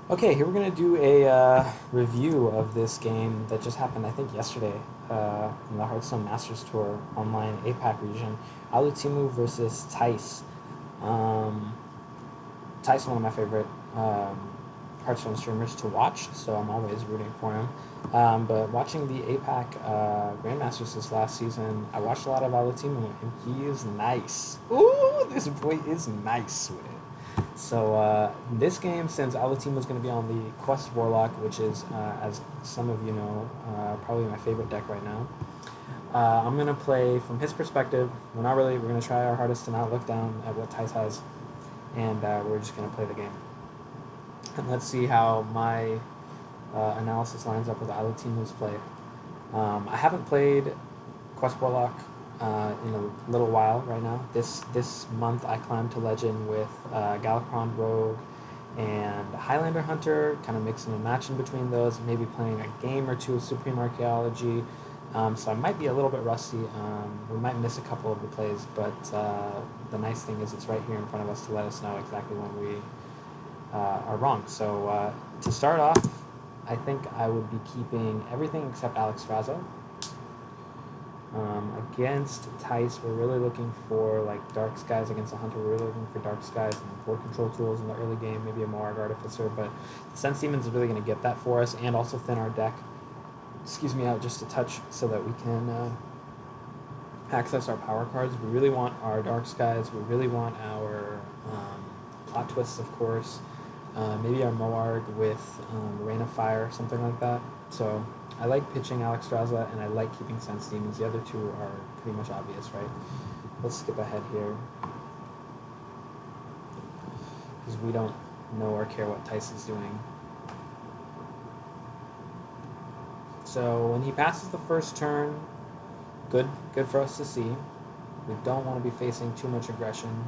Okay, here we're going to do a review of this game that just happened, I think, yesterday in the Hearthstone Masters Tour online Apac region. Alutemu versus Thijs. Um, Thijs, one of my favorite Hearthstone streamers to watch, so I'm always rooting for him. But watching the Apac Grandmasters this last season, I watched a lot of Alutemu, and he is nice. Ooh, this boy is nice with it. So this game, since Alutemu was going to be on the Quest Warlock, which is, as some of you know, probably my favorite deck right now, I'm going to play from his perspective. We're going to try our hardest to not look down at what Thijs has, and we're just going to play the game. And let's see how my analysis lines up with Alutemu's play. I haven't played Quest Warlock in a little while right now. This month I climbed to Legend with Galakron Rogue and Highlander Hunter, kind of mixing and matching between those, maybe playing a game or two of Supreme Archaeology. So I might be a little bit rusty. We might miss a couple of the plays, but the nice thing is it's right here in front of us to let us know exactly when we are wrong. So to start off, I think I would be keeping everything except Alex Straza. Against Thijs, we're really looking for like Dark Skies. Against a Hunter, we're really looking for Dark Skies and board control tools in the early game, maybe a Morag Artificer, but the Sense Demons is really going to get that for us and also thin our deck, out just a touch so that we can access our power cards. We really want our Dark Skies, we really want our Plot Twists, of course, maybe our Moarg with Rain of Fire, something like that. So I like pitching Alex Straza, and I like keeping Sense Demons. The other two are pretty much obvious, right? Let's skip ahead here, because we don't know or care what Thijs is doing. So when he passes the first turn, good for us to see. We don't want to be facing too much aggression.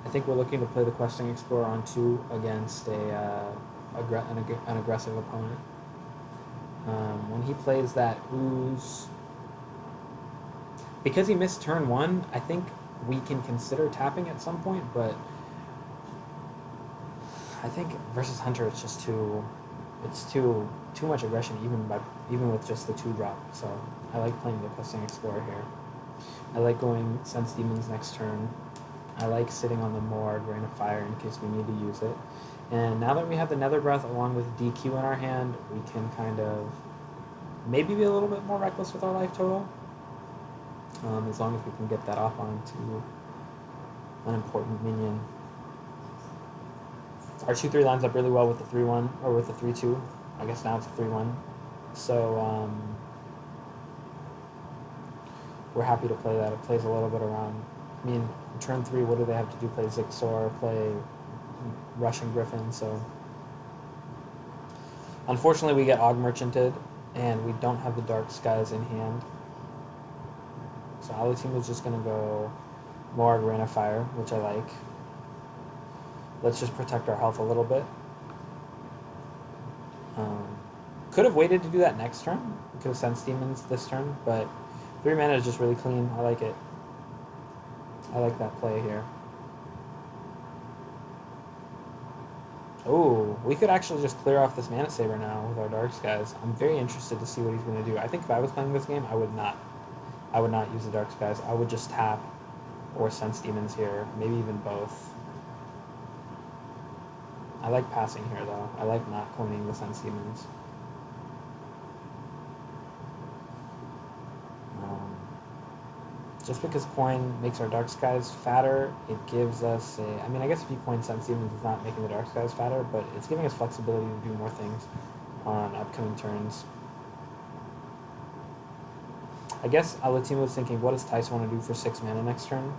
I think we're looking to play the Questing Explorer on 2 against an aggressive opponent. When he plays that Ooze, because he missed turn 1, I think we can consider tapping at some point, but I think versus Hunter it's just too much aggression even with just the 2-drop. So I like playing the Questing Explorer here. I like going Sense Demons next turn. I like sitting on the Morg Rain of Fire in case we need to use it. And now that we have the Nether Breath along with DQ in our hand, we can kind of maybe be a little bit more reckless with our life total. As long as we can get that off onto an important minion. Our 2-3 lines up really well with the 3-1, or with the 3-2. I guess now it's a 3-1. So we're happy to play that. It plays a little bit around. I mean, turn 3, what do they have to do? Play Zixor, play Russian Griffin, so unfortunately we get Og Merchanted, and we don't have the Dark Skies in hand. So Alutemu is just going to go Morg Rain of Fire, which I like. Let's just protect our health a little bit. Could have waited to do that next turn. We could have Sense Demons this turn, but 3 mana is just really clean. I like it. I like that play here. Oh, we could actually just clear off this Mana Saber now with our Dark Skies. I'm very interested to see what he's going to do. I think if I was playing this game, I would not use the Dark Skies. I would just tap or Sense Demons here, maybe even both. I like passing here, though. I like not coining the Sense Demons. Just because coin makes our Dark Skies fatter, it gives us a... I mean, I guess if you coin Sense Demons, it's not making the Dark Skies fatter, but it's giving us flexibility to do more things on upcoming turns. I guess Alutemu was thinking, what does Thijs want to do for 6 mana next turn?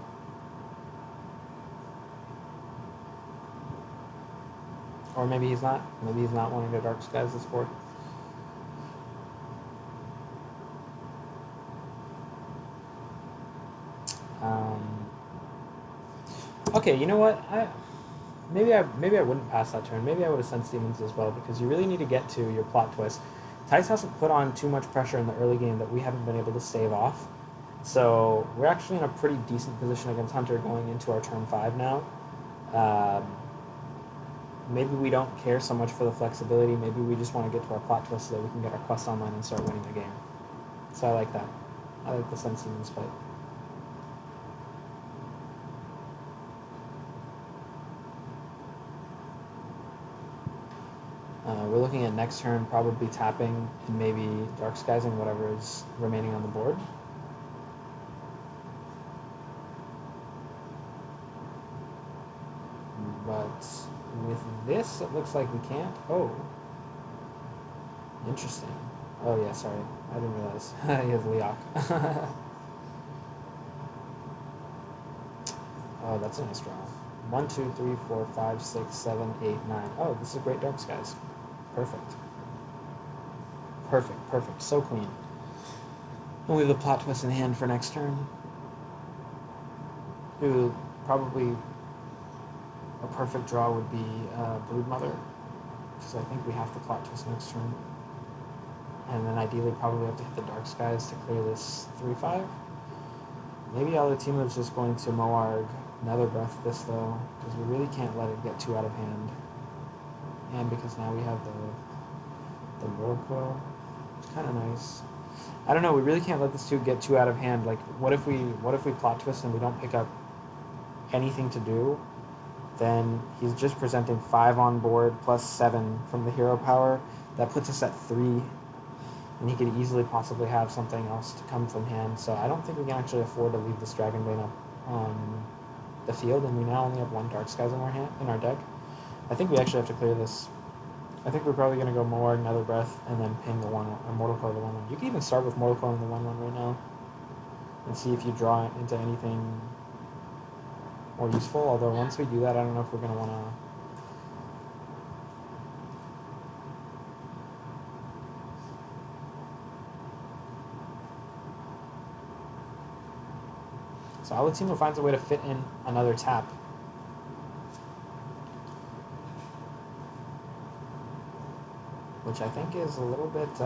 Or maybe he's not. Maybe he's not wanting to Dark Skies this board. Okay, you know what? Maybe I wouldn't pass that turn. Maybe I would have Sense Demons as well, because you really need to get to your Plot Twist. Thijs hasn't put on too much pressure in the early game that we haven't been able to stave off. So we're actually in a pretty decent position against Hunter going into our turn 5 now. maybe we don't care so much for the flexibility. Maybe we just want to get to our plot twist so that we can get our quest online and start winning the game. So I like that. I like the sense in this fight. We're looking at next turn, probably tapping and maybe dark skiesing whatever is remaining on the board. But with this, it looks like we can't. Oh. Interesting. Oh, yeah, sorry. I didn't realize. He has Leok. Oh, that's a nice draw. 1, 2, 3, 4, 5, 6, 7, 8, 9. Oh, this is great dark skies. Perfect. Perfect, perfect. So clean. And we have a plot twist in hand for next turn. Ooh, probably a perfect draw would be Broodmother, because I think we have to plot twist next turn. And then ideally probably have to hit the dark skies to clear this 3-5. Maybe Alutemu is just going to Moarg Nether Breath this though, because we really can't let it get too out of hand. And because now we have the Whirlpool. It's kind of nice. I don't know, we really can't let this get too out of hand. Like, what if we plot twist and we don't pick up anything to do? Then he's just presenting 5 on board plus 7 from the hero power. That puts us at 3. And he could easily possibly have something else to come from hand. So I don't think we can actually afford to leave this Dragonbane up on the field, and we now only have 1 Dark Skies in our deck. I think we actually have to clear this. I think we're probably going to go more Nether Breath and then ping the 1 or Mortal Coil the 1/1. You can even start with Mortal Coil in the 1/1 right now and see if you draw into anything more useful. Although once we do that, I don't know if we're going to want to. So Alutemu finds a way to fit in another tap. Which I think is a little bit, it's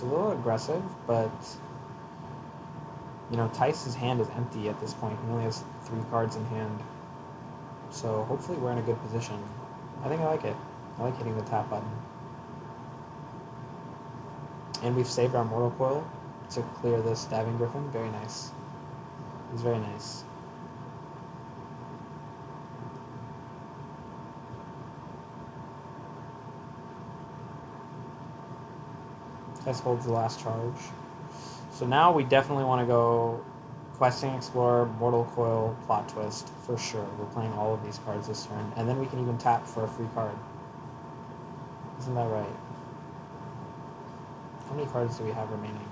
a little aggressive, but, you know, Thijs' hand is empty at this point. He only has 3 cards in hand. So hopefully we're in a good position. I think I like it. I like hitting the tap button. And we've saved our Mortal Coil to clear this Diving Griffin. Very nice. It's very nice. Thijs holds the last charge. So now we definitely want to go Questing Explorer, Mortal Coil, Plot Twist, for sure. We're playing all of these cards this turn. And then we can even tap for a free card. Isn't that right? How many cards do we have remaining?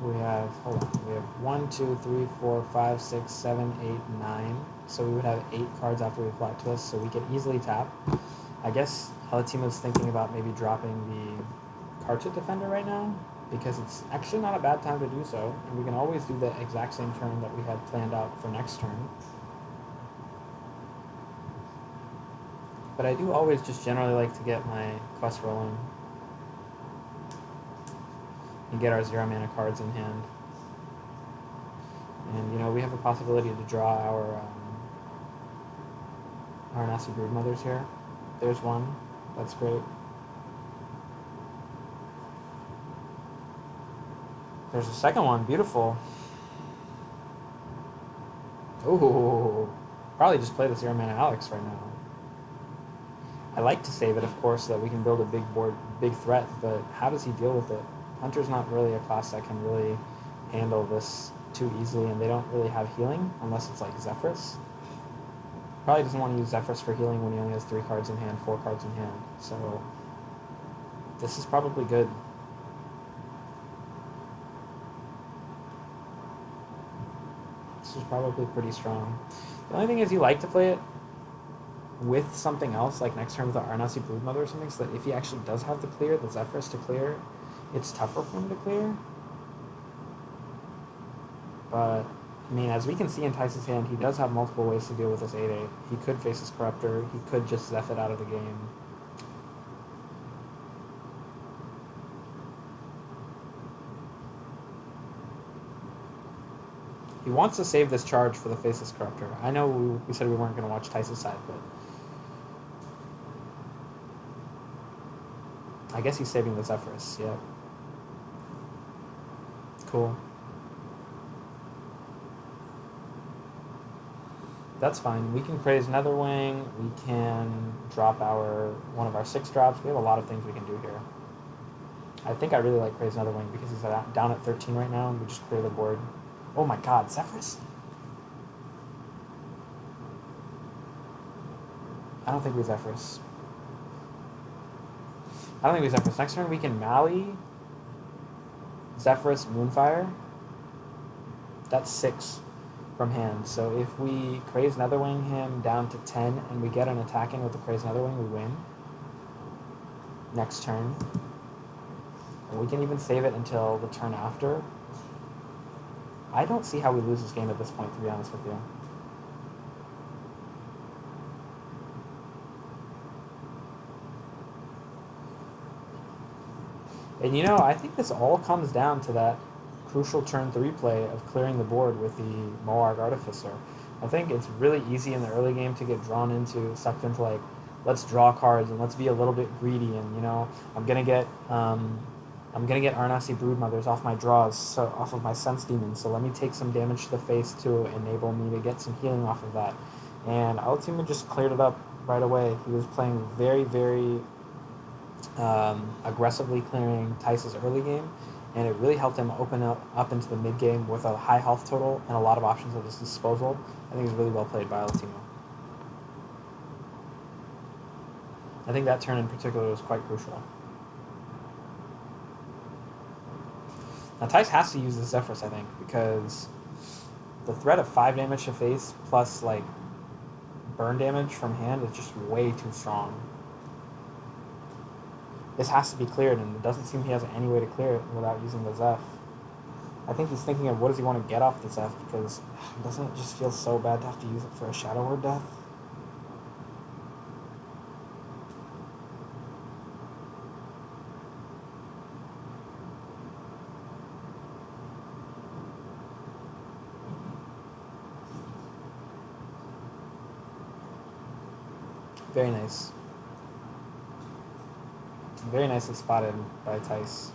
We have, hold on, we have 1, 2, 3, 4, 5, 6, 7, 8, 9. So we would have 8 cards after we plot twist, so we could easily tap. I guess Alutemu thinking about maybe dropping the Cartridge Defender right now, because it's actually not a bad time to do so, and we can always do the exact same turn that we had planned out for next turn. But I do always just generally like to get my quest rolling and get our 0 mana cards in hand. And, you know, we have a possibility to draw our nasty Broodmothers here. There's one. That's great. There's a second one. Beautiful. Ooh. Probably just play the 0 mana Alex right now. I like to save it, of course, so that we can build a big threat, but how does he deal with it? Hunter's not really a class that can really handle this too easily, and they don't really have healing unless it's like Zephrys. Probably doesn't want to use Zephrys for healing when he only has 3 cards in hand, 4 cards in hand. So this is probably good. This is probably pretty strong. The only thing is you like to play it with something else, like next turn with the Arnasi Broodmother or something, so that if he actually does have to clear, the Zephrys to clear, it's tougher for him to clear. But, I mean, as we can see in Thijs' hand, he does have multiple ways to deal with this 8/8. He could face his Corruptor, he could just Zeph it out of the game. He wants to save this charge for the Faceless Corruptor. I know we said we weren't going to watch Thijs' side, but I guess he's saving the Zephyrus, yeah. Cool. That's fine. We can Craze Netherwing. We can drop one of our 6 drops. We have a lot of things we can do here. I think I really like Craze Netherwing because he's down at 13 right now, and we just clear the board. Oh my god, Zephyrus? I don't think we Zephyrus. Next turn we can Mally, Zephyrus, Moonfire. That's 6 from hand. So if we Craze Netherwing him down to 10 and we get an attack in with the Craze Netherwing, we win. Next turn. And we can even save it until the turn after. I don't see how we lose this game at this point, to be honest with you. And you know, I think this all comes down to that crucial turn 3 play of clearing the board with the Moarg Artificer. I think it's really easy in the early game to get sucked into like, let's draw cards and let's be a little bit greedy, and you know, I'm gonna get Arnasi Broodmothers off my draws, so off of my Sense Demons, so let me take some damage to the face to enable me to get some healing off of that. And Alutemu just cleared it up right away. He was playing very, very aggressively clearing Thijs' early game, and it really helped him open up into the mid game with a high health total and a lot of options at his disposal. I think it was really well played by Alutemu. I think that turn in particular was quite crucial. Now Thijs has to use the Zephyrus, I think, because the threat of 5 damage to face plus like burn damage from hand is just way too strong. This has to be cleared, and it doesn't seem he has any way to clear it without using the Zeph. I think he's thinking of what does he want to get off the Zeph, because doesn't it just feel so bad to have to use it for a Shadow Word death? Very nice. Very nicely spotted by Thijs.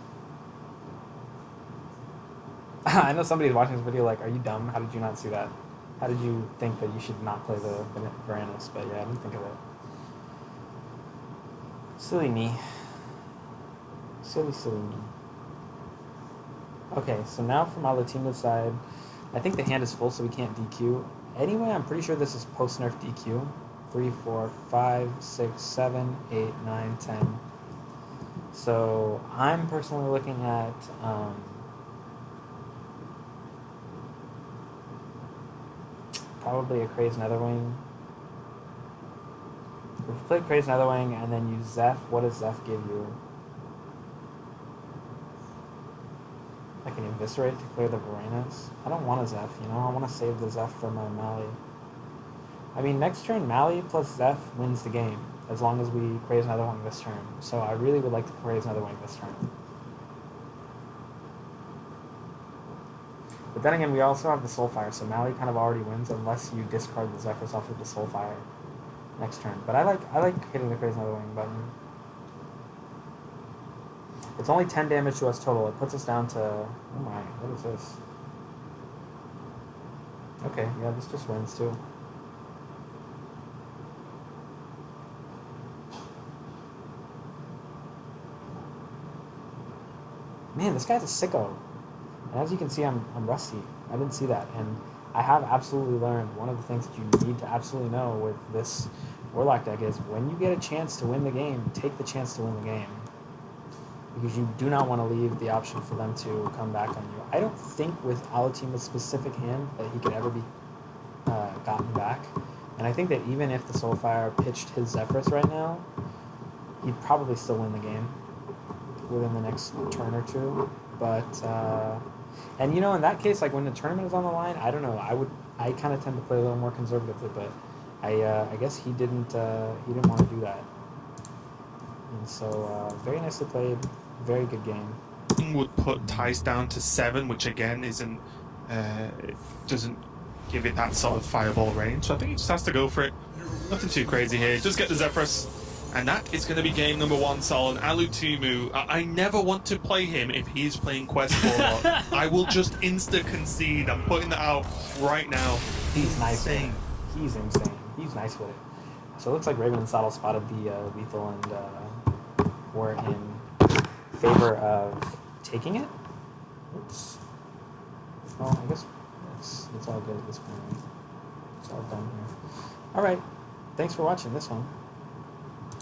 I know somebody's watching this video like, are you dumb? How did you not see that? How did you think that you should not play the Varanus? But yeah, I didn't think of it. Silly me. Silly me. Okay, so now from Alutemu's side, I think the hand is full, so we can't DQ. Anyway, I'm pretty sure this is post-nerf DQ. 3, 4, 5, 6, 7, 8, 9, 10. So I'm personally looking at probably a Craze Netherwing. If you play Craze Netherwing and then use Zeph, what does Zeph give you? I can Eviscerate to clear the Varanus. I don't want a Zeph, you know? I want to save the Zeph for my Mally. I mean, next turn, Mally plus Zeph wins the game, as long as we Craze Netherwing this turn. So I really would like to Craze Netherwing this turn. But then again, we also have the Soulfire, so Mally kind of already wins unless you discard the Zephyrus off of the Soulfire next turn. But I like hitting the Craze Netherwing button. It's only 10 damage to us total. It puts us down to... Oh my, what is this? Okay, yeah, this just wins too. Man, this guy's a sicko. And as you can see, I'm rusty. I didn't see that. And I have absolutely learned one of the things that you need to absolutely know with this Warlock deck is when you get a chance to win the game, take the chance to win the game. Because you do not want to leave the option for them to come back on you. I don't think with Alutemu's specific hand that he could ever be gotten back. And I think that even if the Soulfire pitched his Zephyrus right now, he'd probably still win the game within the next turn or two. But and you know, in that case, like when the tournament is on the line, I don't know, I kind of tend to play a little more conservatively, but I guess he didn't want to do that. And so very nicely played, very good game. Would put Thijs down to 7, which again doesn't give it that sort of fireball range. So I think he just has to go for it. Nothing too crazy here. Just get the Zephyrus. And that is going to be game number 1, Solon. Alutemu, I never want to play him if he's playing Quest Warlock. I will just insta-concede. I'm putting that out right now. He's nice with it. He's insane. He's nice with it. So it looks like Raven and Saddle spotted the lethal and were in favor of taking it. Oops. Well, I guess it's all good at this point. Right? It's all done here. All right. Thanks for watching this one.